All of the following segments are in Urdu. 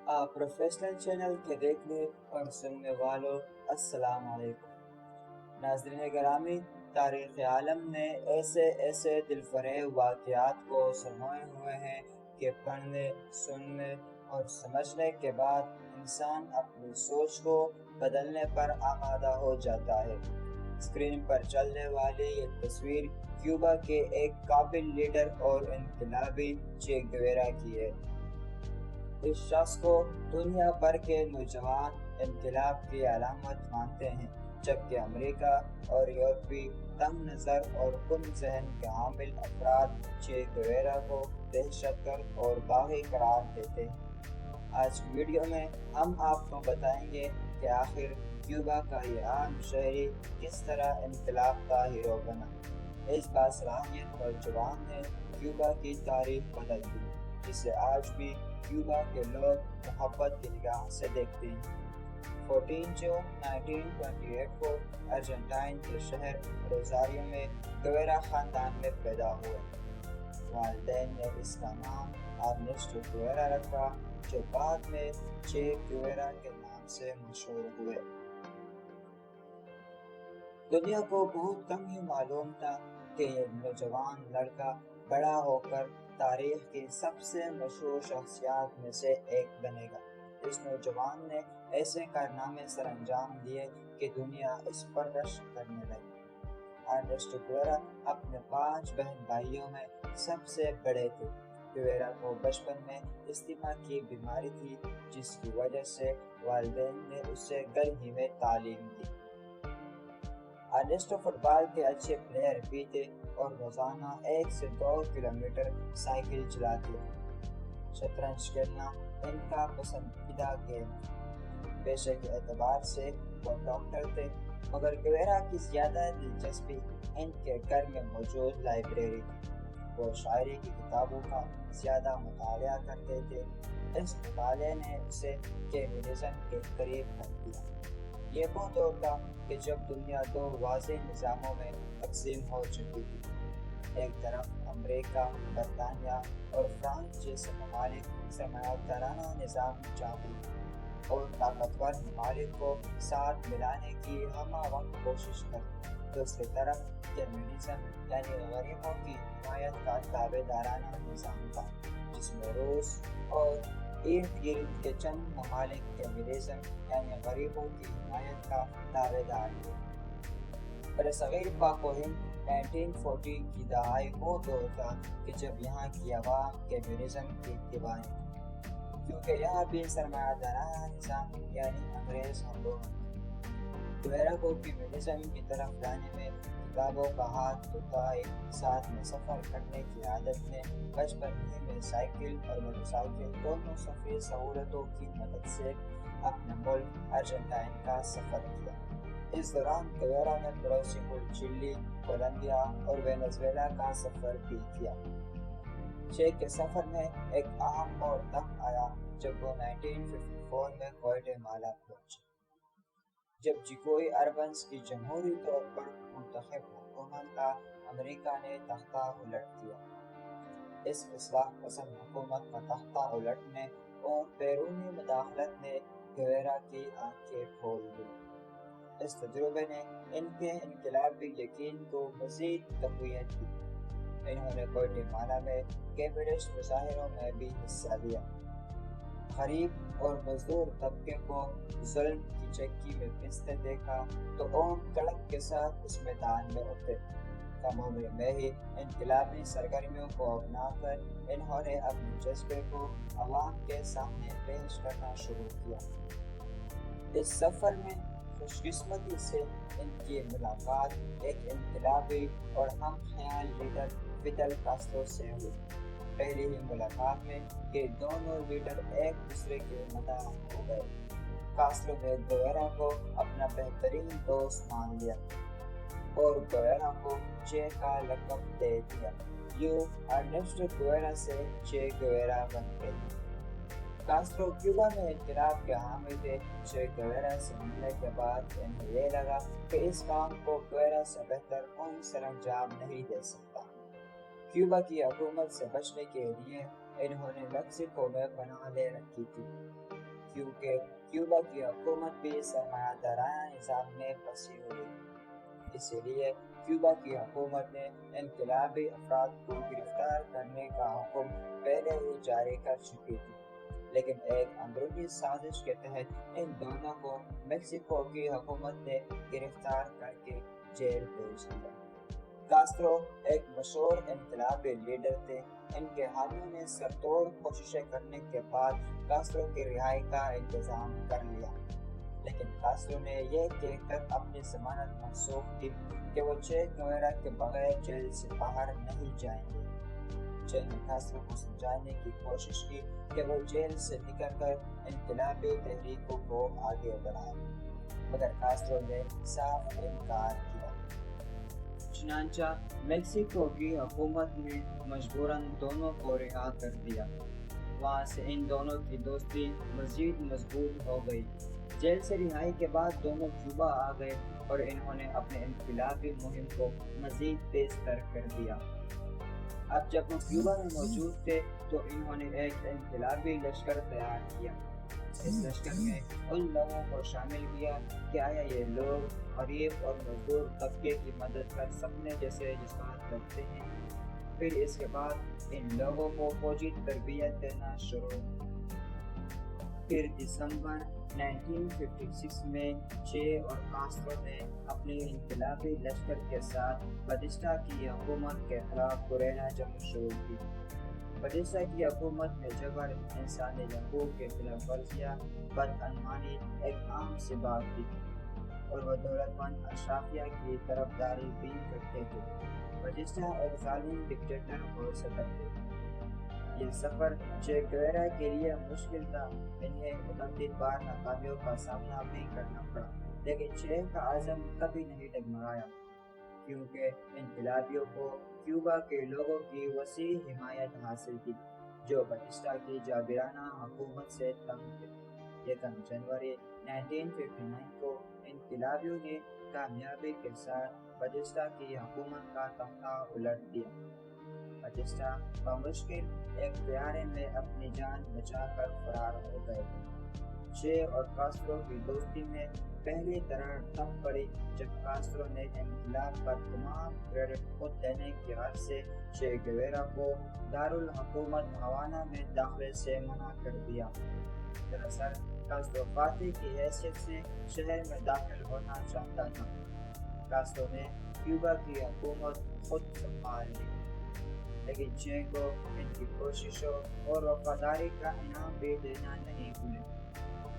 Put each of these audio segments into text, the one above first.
پروفیشنل چینل کے دیکھنے اور سننے والوں السلام علیکم۔ ناظرین گرامی، تاریخ عالم نے ایسے دل فریب واقعات کو سموئے ہوئے ہیں کہ پڑھنے، سننے اور سمجھنے کے بعد انسان اپنی سوچ کو بدلنے پر آمادہ ہو جاتا ہے۔ اسکرین پر چلنے والی یہ تصویر کیوبا کے ایک قابل لیڈر اور انقلابی چے گویرا کی ہے۔ اس شخص کو دنیا بھر کے نوجوان انقلاب کی علامت مانتے ہیں، جبکہ امریکہ اور یورپی تنگ نظر اور کن ذہن کے حامل افراد چے گویرا کو دہشت گرد اور باغی قرار دیتے ہیں۔ آج کی ویڈیو میں ہم آپ کو بتائیں گے کہ آخر کیوبا کا یہ عام شہری کس طرح انقلاب کا ہیرو بنا۔ اس باصلاحیت نوجوان نے کیوبا کی تاریخ بدل دی، جسے آج بھی کیوبا کے لوگ محبت کی نگاہ سے دیکھتے ہیں۔ 14 جون 1928 کو ارجنٹائن کے شہر روزاریو میں گویرا خاندان میں پیدا ہوئے۔ والدین نے اس کا نام ارنیسٹو گویرا رکھا، جو بعد میں چے گویرا کے نام سے مشہور ہوئے۔ دنیا کو بہت کم ہی معلوم تھا کہ یہ نوجوان لڑکا بڑا ہو کر تاریخ کی سب سے مشہور شخصیات میں سے ایک بنے گا۔ اس نوجوان نے ایسے کارنامے سر انجام دیے کہ دنیا اس پر رشک کرنے لگی۔ ارنیسٹو گویرا اپنے 5 بہن بھائیوں میں سب سے بڑے تھے۔ گویرا کو بچپن میں استھما کی بیماری تھی، جس کی وجہ سے والدین نے اسے گھر ہی میں تعلیم دی۔ ارنیسٹو فٹ بال کے اچھے پلیئر بھی تھے اور روزانہ 1 سے 2 کلومیٹر سائیکل چلاتے تھے۔ شطرنج کھیلنا ان کا پسندیدہ گیم تھا۔ پیشے کے اعتبار سے وہ ڈاکٹر تھے، مگر گویرا کی زیادہ دلچسپی ان کے گھر میں موجود لائبریری تھی۔ وہ شاعری کی کتابوں کا زیادہ مطالعہ کرتے تھے۔ اس مطالعے نے اسے کمیونزم کے قریب کر دیا۔ یہ وہ دور تھا کہ جب دنیا 2 واضح نظاموں میں تقسیم ہو چکی تھی۔ ایک طرف امریکہ، برطانیہ اور فرانس جیسے ممالک سرمایہ دارانہ نظام چاہتے تھے اور طاقتور ممالک کو ساتھ ملانے کی ہمہ وقت کوشش کرتے۔ دوسری طرف کمیونزم یعنی غریبوں کی حمایت کا تابع دارانہ نظام تھا، جس میں روس اور ارد گرد کے چند ممالک کمیونزم یعنی غریبوں کی حمایت کا تابع دار تھے۔ برصغیر پاک و ہند 1940 کی دہائی وہ دور تھا کہ جب یہاں کی عوام کمیونزم کی دیوانی تھی، کیونکہ یہاں بھی سرمایہ دارانہ نظام یعنی انگریز حکومت تھی۔ گویرا کو کمیونزم کی طرف لانے میں کتابوں کا ہاتھ تو تھا ہی، ساتھ میں سفر کرنے کی عادت نے بچپن ہی میں سائیکل اور موٹر سائیکل دونوں سفری سہولتوں کی مدد سے اپنے ملک ارجنٹائن کا سفر کیا۔ اس دوران گویرا نے پڑوسی ملک چلی، کولمبیا اور وینزویلا کا سفر بھی کیا۔ چے کے سفر میں ایک اہم موڑ تب آیا جب وہ 1954 میں گواٹے مالا پہنچے، جب چیکوئی اربنز کی جمہوری طور پر منتخب حکومت کا امریکہ نے تختہ الٹ دیا۔ اس اصلاح پسند حکومت کا تختہ الٹنے اور بیرونی مداخلت نے گویرا کی آنکھیں کھول دیں۔ اس تجربے نے ان کے انقلابی یقین کو مزید تقویت دی۔ انہوں نے گواٹے مالا میں کمیونسٹ مظاہروں میں بھی حصہ لیا، غریب اور مزدور طبقے کو ظلم کی چکی میں پستے دیکھا تو اور کڑک کے ساتھ اس میدان میں اترے۔ کم عمری میں ہی انقلابی سرگرمیوں کو اپنا کر انہوں نے اپنے جذبے کو عوام کے سامنے پیش کرنا شروع کیا۔ اس سفر میں خوش قسمتی سے ان کی ملاقات ایک انقلابی اور ہم خیال لیڈر فیدل کاسترو سے ہوئی۔ پہلی ہی ملاقات میں یہ دونوں لیڈر ایک دوسرے کے مداح ہو گئے۔ کاسترو نے گویرا کو اپنا بہترین دوست مان لیا اور گویرا کو چے کا لقب دے دیا۔ یوں ارنیسٹو گویرا سے چے گویرا بن گئے۔ کاسترو کیوبا میں انقلاب کے حامی تھے۔ چے گویرا سے ملنے کے بعد انہیں یہ لگا کہ اس کام کو گویرا سے بہتر کوئی سر انجام نہیں دے سکتا۔ کیوبا کی حکومت سے بچنے کے لیے انہوں نے میکسیکو میں پناہ لے رکھی تھی کیونکہ کیوبا کی حکومت بھی سرمایہ دارانہ نظام میں پھنسی ہوئی تھی۔ اسی لیے کیوبا کی حکومت نے انقلابی افراد کو گرفتار کرنے کا حکم پہلے ہی جاری کر چکی تھی، لیکن ایک اندرونی سازش کے تحت ان دونوں کو میکسیکو کی حکومت نے گرفتار کر کے جیل بھیج دیا۔ کاسترو ایک مشہور انقلابی لیڈر تھے۔ ان کے حامیوں نے سر توڑ کوششیں کرنے کے بعد کاسترو کی رہائی کا انتظام کر لیا، لیکن کاسترو نے یہ کہہ کر اپنی ضمانت منسوخ کی کہ وہ چے گویرا کے بغیر جیل سے باہر نہیں جائیں گے۔ چے نے کاسترو کو سمجھانے کی کوشش کی کہ وہ جیل سے نکل کر انقلابی تحریکوں کو آگے بڑھائے، مگر کاسترو نے صاف انکار کیا۔ چنانچہ میکسیکو کی حکومت نے مجبوراً دونوں کو رہا کر دیا۔ وہاں سے ان دونوں کی دوستی مزید مضبوط ہو گئی۔ جیل سے رہائی کے بعد دونوں کیوبا آ گئے اور انہوں نے اپنے انقلابی مہم کو مزید تیز تر کر دیا۔ اب جب وہ کیوبا میں موجود تھے تو انہوں نے ایک انقلابی لشکر تیار کیا۔ اس لشکر میں ان لوگوں کو شامل کیا کہ آیا یہ لوگ غریب اور مزدور طبقے کی مدد کر سکنے جیسے جذبات رکھتے ہیں۔ پھر اس کے بعد ان لوگوں کو فوجی تربیت دینا شروع۔ پھر دسمبر 1956 میں چے اور کاسترو نے اپنی انقلابی لشکر کے ساتھ باتیسٹا کی حکومت کے خلاف گریلا جنگ شروع کی۔ باتیسٹا کی حکومت میں جبر، انسانی حقوق کی خلاف ورزیاں، بدعنوانی ایک عام سی بات تھی اور وہ دولت مند اشرافیہ کی طرفداری بھی کرتے تھے۔ باتیسٹا ایک ظالم ڈکٹیٹر اور صدر تھے۔ یہ سفر چے گویرا کے لیے مشکل تھا۔ انہیں متعدد بار ناکامیوں کا سامنا بھی کرنا پڑا، لیکن چے کا عزم کبھی نہیں ڈگمگایا، کیونکہ انقلابیوں کو کیوبا کے لوگوں کی وسیع حمایت حاصل تھی، جو باتیسٹا کی جابرانہ حکومت سے تنگ تھے۔ 1 جنوری 1959 کو انقلابیوں نے کامیابی کے ساتھ باتیسٹا کی حکومت کا تختہ الٹ دیا۔ باتیسٹا بمشکل ایک طیارے میں اپنی جان بچا کر فرار ہو گئے۔ چے اور کاسترو کی دوستی میں پہلی دراڑ تب پڑی جب کاسترو نے انقلاب کا تمام کریڈٹ خود لینے کی غرض سے چے گویرا کو دارالحکومت ہوانا میں داخلے سے منع کر دیا۔ دراصل کاسترو فاتح کی حیثیت سے شہر میں داخل ہونا چاہتا تھا۔ کاسترو نے کیوبا کی حکومت خود سنبھال لی، لیکن چے کو ان کی کوششوں اور وفاداری کا انعام بھی دینا نہیں بھولے۔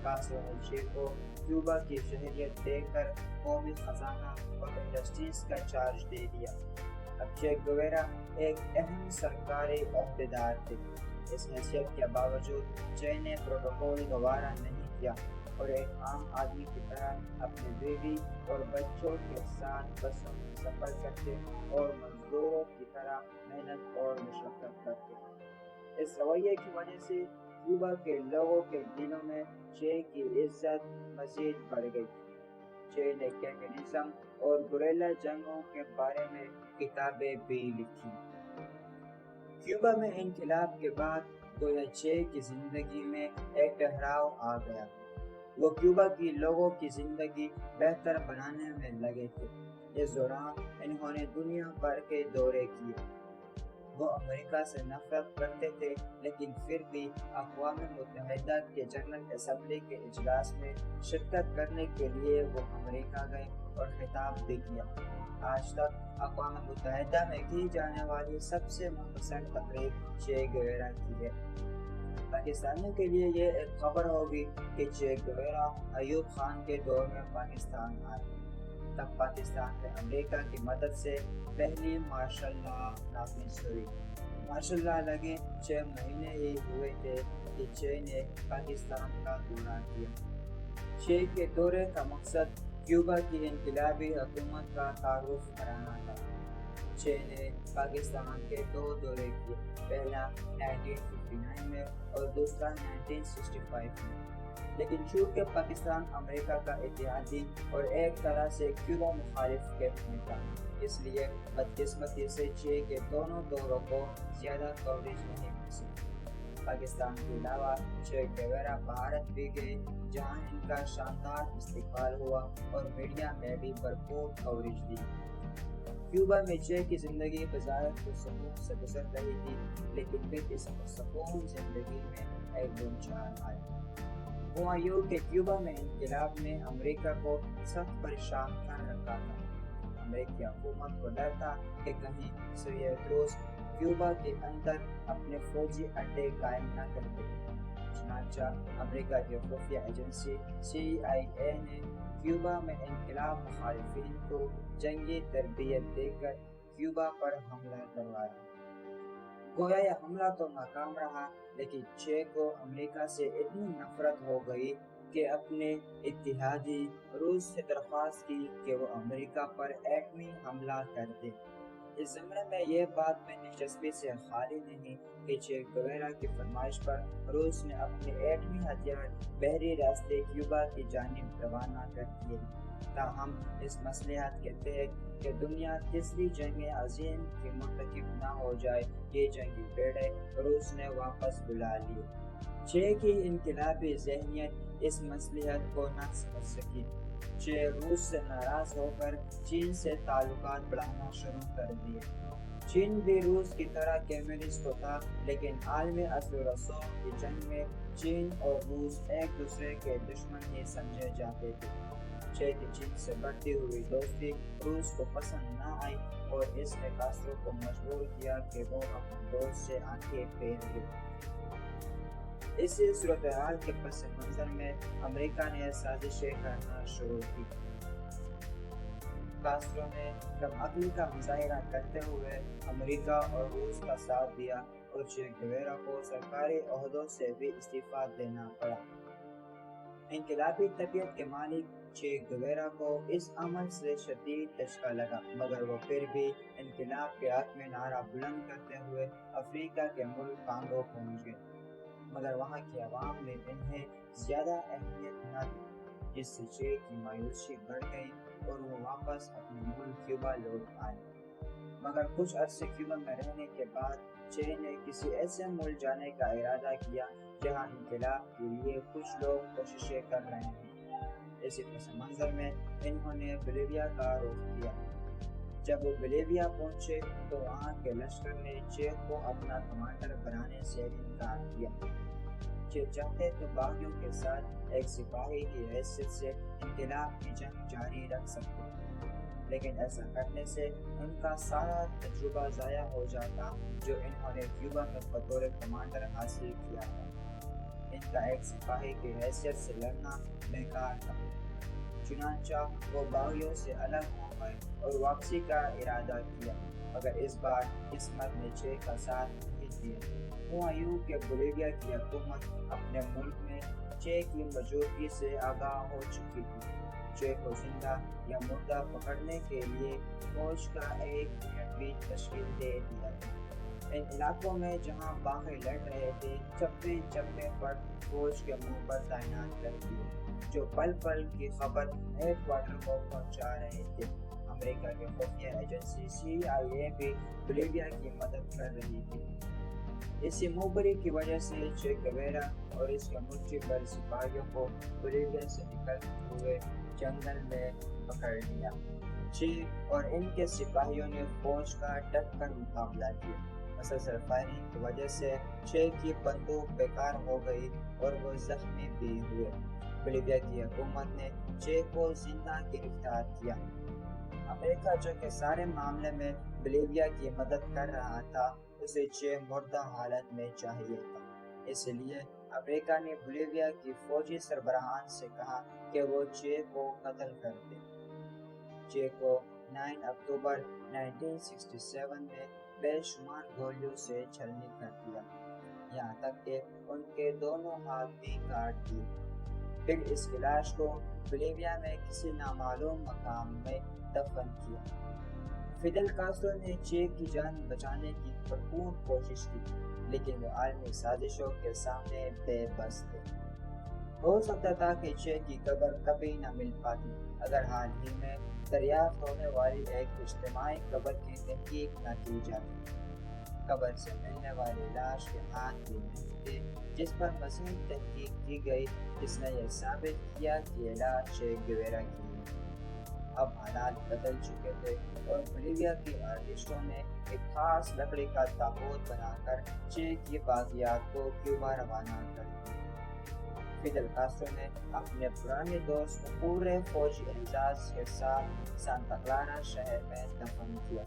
کاسترو نے چے کو کیوبا کی شہریت دے کر قومی خزانہ اور انڈسٹریز کا چارج دے دیا۔ اب چے گویرا ایک اہم سرکاری عہدیدار تھے۔ اس حیثیت کے باوجود چے نے پروٹوکول گوارا نہیں کیا اور ایک عام آدمی کی طرح اپنی بیوی اور بچوں کے ساتھ بسوں میں سفر کرتے اور مزدوروں کی طرح محنت اور مشقت کرتے۔ اس رویے کی وجہ سے کیوبا کے لوگوں کے دلوں میں چے کی عزت مزید بڑھ گئی۔ چے نے کمیونزم اور گریلا جنگوں کے بارے میں کتابیں بھی لکھی۔ کیوبا میں انقلاب کے بعد گویا چے کی زندگی میں ایک ٹھہراؤ آ گیا۔ وہ کیوبا کی لوگوں کی زندگی بہتر بنانے میں لگے تھے۔ اس دوران انہوں نے دنیا بھر کے دورے کیے۔ وہ امریکہ سے نفرت کرتے تھے، لیکن پھر بھی اقوام متحدہ کے جنرل اسمبلی کے اجلاس میں شرکت کرنے کے لیے وہ امریکہ گئے اور خطاب بھی کیا۔ آج تک اقوام متحدہ میں کی جانے والی سب سے مختصر تقریب چے گویرا کی ہے۔ پاکستانیوں کے لیے یہ ایک خبر ہوگی کہ چے گویرا ایوب خان کے دور میں پاکستان آئے۔ تب پاکستان میں امریکہ کی مدد سے پہلی مارشل لا نافذ ہوئی۔ مارشل لا لگے 6 مہینے ہی ہوئے تھے کہ چے نے پاکستان کا دورہ کیا۔ چے کے دورے کا مقصد کیوبا کی انقلابی حکومت کا تعارف کرانا تھا۔ چے نے پاکستان کے 2 دورے کیے، پہلا 1959 میں اور دوسرا 1965 میں، لیکن چونکہ پاکستان امریکہ کا اتحادی اور ایک طرح سے کیوبا مخالف کیمپ میں تھا، اس لیے بدقسمتی سے چے کے دونوں دوروں کو زیادہ کوریج نہیں مل سکی۔ پاکستان کے علاوہ چے گیورا بھارت بھی گئے، جہاں ان کا شاندار استقبال ہوا اور میڈیا میں بھی بھرپور کوریج دی۔ کیوبا میں چے کی زندگی بظاہر پرسکون سے گزر رہی تھی، لیکن پھر اس پرسکون زندگی میں ایک بنچال آئی۔ ہوا یوں کہ کیوبا میں انقلاب نے امریکہ کو سخت پریشان کر رکھا تھا۔ امریکی حکومت کو ڈر تھا کہ کہیں سوویت روس کیوبا کے اندر اپنے فوجی اڈے قائم نہ کر دے۔ چنانچہ امریکہ کی خفیہ ایجنسی CIA نے کیوبا میں انقلاب مخالفین کو جنگی تربیت دے کر کیوبا پر حملہ کروایا۔ گویا یہ حملہ تو ناکام رہا، لیکن چے کو امریکہ سے اتنی نفرت ہو گئی کہ اپنے اتحادی روس سے درخواست کی کہ وہ امریکہ پر ایٹمی حملہ کر دے۔ اس زمرے میں یہ بات میں دلچسپی سے خالی نہیں کہ چے گیورا کی فرمائش پر روس نے اپنے ایٹمی ہتھیار بحری راستے کیوبا کی جانب روانہ کر دیے۔ تاہم اس مصلحت کے تحت کہ دنیا تیسری جنگ عظیم کی مرتکب نہ ہو جائے، یہ جنگی بیڑے روس نے واپس بلا لیے۔ چے کی انقلابی ذہنیت اس مصلحت کو نہ سمجھ سکی۔ چے روس سے ناراض ہو کر چین سے تعلقات بڑھانا شروع کر دیے۔ چین بھی روس کی طرح کمیونسٹ تھا، لیکن عالمی اثر و رسوخ کی جنگ میں چین اور روس ایک دوسرے کے دشمن ہی سمجھے جاتے تھے۔ چے کی چین سے بڑھتی ہوئی دوستی روس کو پسند نہ آئی اور اس نے کاسترو کو مجبور کیا کہ وہ اپنے دوست سے آنکھیں پھیر لے۔ اسی صورتحال کے پس منظر میں امریکہ نے سازشیں کرنا شروع کی۔ کاسترو نے کم عقلی کا مظاہرہ کرتے ہوئے امریکہ اور روس کا ساتھ دیا اور چے گیورا کو سرکاری عہدوں سے بھی استعفیٰ دینا پڑا۔ انقلابی طبیعت کے مالک چے گیورا کو اس عمل سے شدید دھچکا لگا، مگر وہ پھر بھی انقلاب کے حق میں نعرہ بلند کرتے ہوئے افریقہ کے ملک کانگو پہنچ گئے، مگر وہاں کی عوام نے انہیں زیادہ اہمیت نہ دی، جس سے چے کی مایوسی بڑھ گئی اور وہ واپس اپنے ملک کیوبا لوٹ آئے۔ مگر کچھ عرصے کیوبا میں رہنے کے بعد چے نے کسی ایسے ملک جانے کا ارادہ کیا جہاں انقلاب کے لیے کچھ لوگ کوششیں کر رہے ہیں۔ اسی پس منظر میں انہوں نے بولیویا کا رخ کیا۔ جب وہ بولیویا پہنچے تو وہاں کے لشکر نے چے کو اپنا کمانڈر بنانے سے انکار کیا۔ چے چاہتے تو باغیوں کے ساتھ ایک سپاہی کی حیثیت سے انقلاب کی جنگ جاری رکھ سکتے، لیکن ایسا کرنے سے ان کا سارا تجربہ ضائع ہو جاتا جو انہوں نے کیوبا میں بطور کمانڈر حاصل کیا تھا۔ ان کا ایک سپاہی کی حیثیت سے لڑنا بیکار تھا۔ چنانچہ وہ باغیوں سے الگ ہو گئے اور واپسی کا ارادہ کیا، مگر اس بار قسمت نے چے کا ساتھ نہیں دیا۔ ہوا یوں کہ بولیویا کی حکومت اپنے ملک میں چے کی موجودگی سے آگاہ ہو چکی تھی۔ چے کو زندہ یا مردہ پکڑنے کے لیے فوج کا ایک یونٹ بھی تشکیل دے دیا تھا۔ ان علاقوں میں جہاں باغی لڑ رہے تھے، چپے چپے پر فوج کے منہ پر تعینات کر دیے، جو پل پل کی خبر ہیڈ کوارٹر کو پہنچا رہے تھے۔ امریکہ کی خفیہ ایجنسی CIA بھی بولیویا کی مدد کر رہی تھی۔ اسی مخبری کی وجہ سے چے گیورا اور اس کے ملٹری بل سپاہیوں کو بولیویا سے نکلتے ہوئے جنگل میں پکڑ لیا۔ چے اور ان کے سپاہیوں نے فوج کا ڈٹ کر مقابلہ کیا۔ مسلسل فائرنگ کی وجہ سے چے کی بندوق بیکار ہو گئی اور وہ زخمی بھی ہوئے۔ بولیویا کی حکومت نے چے کو زندہ گرفتار کیا۔ امریکہ جو کہ سارے معاملے میں بولیویا کی مدد کر رہا تھا، اسے چے مردہ حالت میں چاہیے تھا۔ اس لیے امریکہ نے بولیویا کی فوجی سربراہان سے کہا کہ وہ چے کو قتل کر دے۔ چے کو 9 اکتوبر 1967 میں بے شمار گولیوں سے چھلنی کر دیا، یہاں تک کہ ان کے دونوں ہاتھ بھی کاٹ دیے۔ پھر اس کی لاش کو بولیویا میں کسی نامعلوم مقام میں دفن کیا۔ فیڈل کاسترو نے چے کی جان بچانے کی بھرپور کوشش کی، لیکن وہ عالمی سازشوں کے سامنے بے بس تھے۔ ہو سکتا تھا کہ چے کی قبر کبھی نہ مل پاتی اگر حال ہی میں دریافت ہونے والی ایک اجتماعی قبر کی تحقیق نہ کی جاتی۔ قبر سے ملنے والی لاش کے ہاتھ بھی نہیں تھے، جس پر مزید تحقیق کی گئی، جس نے یہ ثابت کیا کہ یہ لاش چے گیویرا کی ہے۔ اب حالات بدل چکے تھے اور بولیویا کے آرٹسٹوں نے ایک خاص لکڑی کا تابوت بنا کر چے کی باقیات کو کیوبا روانہ کر دیا۔ فیڈل کاسٹرو نے اپنے پرانے دوست کو پورے فوجی اعزاز کے ساتھ سانتا کلارا شہر میں دفن کیا،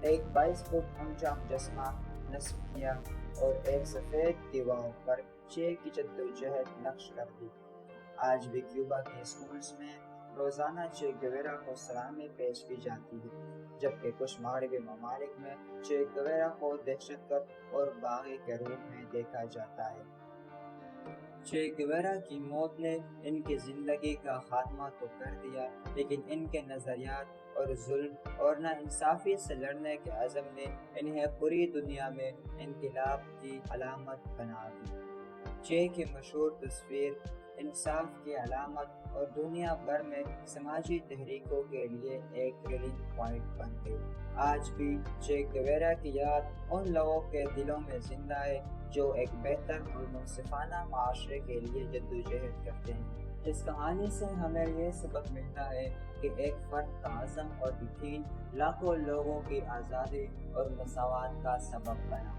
ایک 22 فٹ اونچا مجسمہ نصب کیا اور ایک سفید دیوار پر چے کی جدوجہد نقش کر دی۔ آج بھی کیوبا کے اسکولز میں روزانہ چے گیویرا کو سلامی پیش کی جاتی ہے، جبکہ کچھ مغربی ممالک میں چے گیویرا کو دہشت گرد اور باغی کے روپ میں دیکھا جاتا ہے۔ چے گیویرا کی موت نے ان کی زندگی کا خاتمہ تو کر دیا، لیکن ان کے نظریات اور ظلم اور ناانصافی سے لڑنے کے عزم نے انہیں پوری دنیا میں انقلاب کی علامت بنا دی۔ چے کی مشہور تصویر انصاف کی علامت اور دنیا بھر میں سماجی تحریکوں کے لیے ایک ریلنگ پوائنٹ بن گئی۔ آج بھی چے گیویرا کی یاد ان لوگوں کے دلوں میں زندہ ہے جو ایک بہتر اور منصفانہ معاشرے کے لیے جدوجہد کرتے ہیں۔ اس کہانی سے ہمیں یہ سبق ملتا ہے کہ ایک فرد کا عزم اور یقین لاکھوں لوگوں کی آزادی اور مساوات کا سبب بنا۔